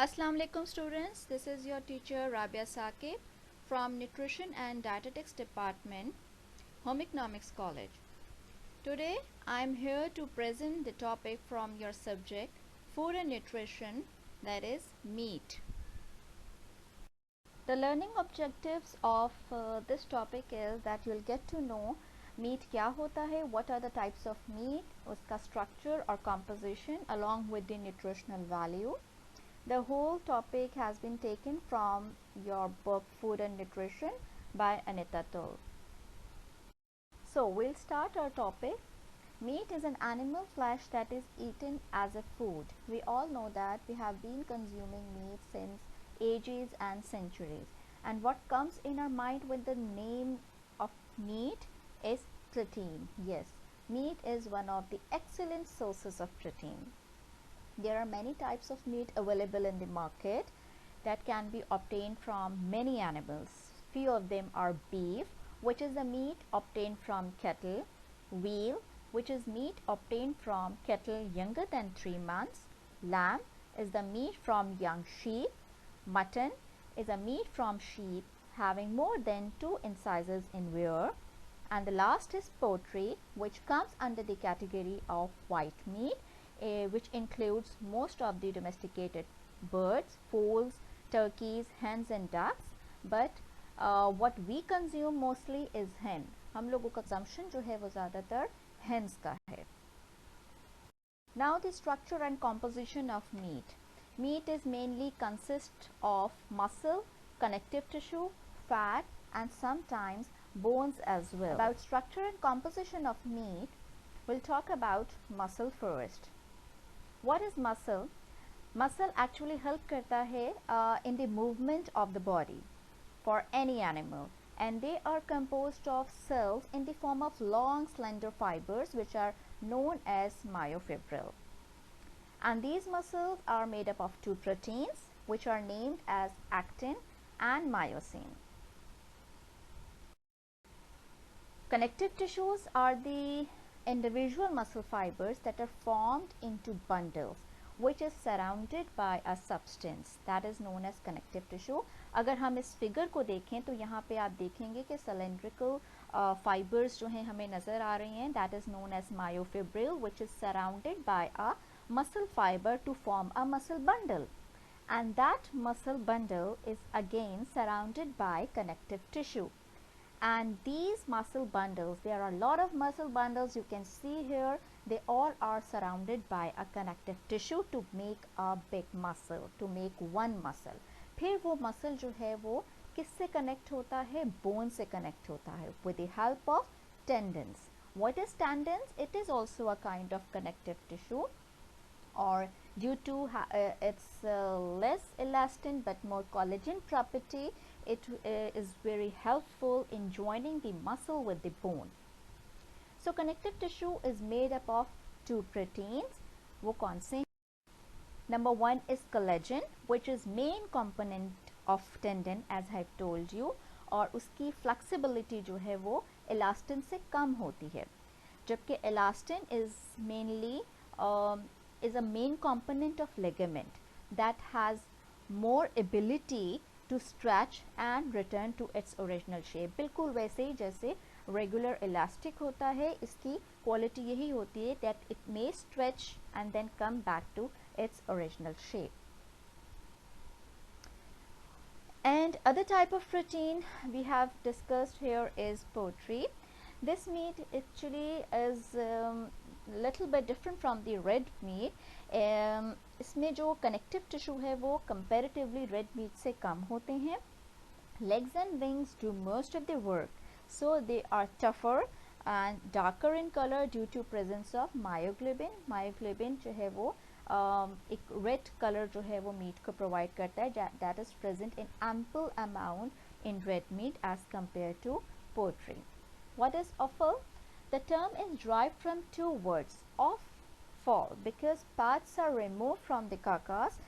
Assalamu alaikum students, this is your teacher Rabia Saqib from Nutrition and Dietetics Department, Home Economics College. Today I am here to present the topic from your subject Food and Nutrition, that is meat. The learning objectives of this topic is that you will get to know meat क्या होता है, what are the types of meat, उसका structure or composition along with the nutritional value. The whole topic has been taken from your book Food and Nutrition by Anita Tull. So we'll start our topic. Meat is an animal flesh that is eaten as a food. We all know that we have been consuming meat since ages and centuries. And what comes in our mind with the name of meat is protein. Yes, meat is one of the excellent sources of protein. There are many types of meat available in the market that can be obtained from many animals. Few of them are beef, which is the meat obtained from cattle; veal, which is meat obtained from cattle younger than 3 months; lamb is the meat from young sheep; mutton is a meat from sheep having more than 2 incisors in rear; and the last is poultry, which comes under the category of white meat, which includes most of the domesticated birds, fowls, turkeys, hens and ducks. But what we consume mostly is hen. हम लोगों का consumption जो है वो ज़्यादातर hens का है. Now the structure and composition of meat. Meat is mainly consists of muscle, connective tissue, fat and sometimes bones as well. About structure and composition of meat, we'll talk about muscle first. What is muscle? Muscle actually help करता है in the movement of the body for any animal, and they are composed of cells in the form of long slender fibers which are known as myofibril. And these muscles are made up of 2 proteins which are named as actin and myosin. Connective tissues are the individual muscle fibers that are formed into bundles which is surrounded by a substance that is known as connective tissue. अगर हम इस figure को देखें तो यहाँ पे आप देखेंगे कि cylindrical fibers जो हैं हमें नज़र आ रही हैं, that is known as myofibril, which is surrounded by a muscle fiber to form a muscle bundle, and that muscle bundle is again surrounded by connective tissue. And these muscle bundles, there are a lot of muscle bundles you can see here, they all are surrounded by a connective tissue to make a big muscle, to make one muscle. फिर वो muscle जो है वो किससे connect होता है? Bone से connect होता है with the help of tendons. What is tendons? It is also a kind of connective tissue, or due to its less elastin but more collagen property, it is very helpful in joining the muscle with the bone. So connective tissue is made up of 2 proteins. वो कौन से? Number 1 is collagen, which is main component of tendon as I have told you, और उसकी flexibility जो है वो elastin से कम होती है, जबकि elastin is mainly is a main component of ligament that has more ability to stretch and return to its original shape. बिल्कुल वैसे ही जैसे regular elastic होता है, इसकी quality यही होती है that it may stretch and then come back to its original shape. And other type of protein we have discussed here is poultry. This meat actually is little bit different from the red meat. इसमें जो connective tissue है वो comparatively red meat से कम होते हैं. Legs and wings do most of the work, so they are tougher and darker in color due to presence of myoglobin. Myoglobin जो है वो एक red color जो है वो meat को provide करता है, that is present in ample amount in red meat as compared to poultry. What is offal? The term is derived from 2 words, offal, because parts are removed from the carcass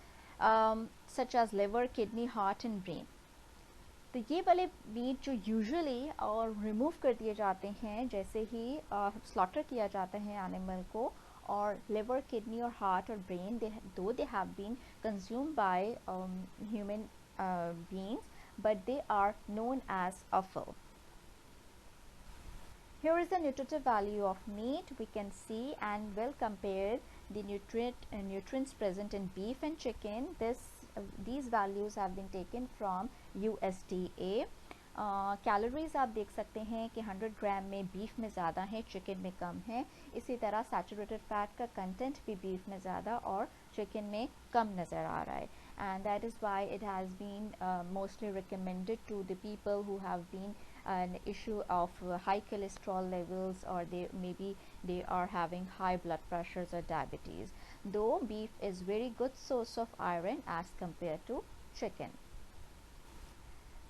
such as liver, kidney, heart and brain. तो ये वाले meet जो usually और remove कर दिए जाते हैं जैसे ही स्लॉटर किया जाता है एनिमल को or liver, kidney or heart or brain, though they have been consumed by human beings, but they are known as offal. Here is the nutritive value of meat. We can see and well compare the nutrients present in beef and chicken. These values have been taken from USDA. Calories आप देख सकते हैं कि 100 ग्राम में beef में ज़्यादा है, chicken में कम है. इसी तरह सैचुरेटेड फैट का कंटेंट भी बीफ में ज़्यादा और चिकन में कम नज़र आ रहा है. And that is why it has been mostly recommended to the people who have been an issue of high cholesterol levels, or they are having high blood pressures or diabetes, though beef is very good source of iron as compared to chicken.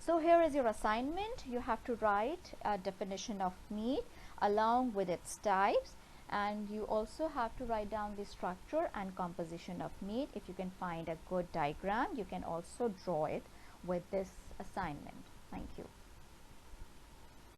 So here is your assignment. You have to write a definition of meat along with its types, and you also have to write down the structure and composition of meat. If you can find a good diagram, you can also draw it with this assignment. Thank you.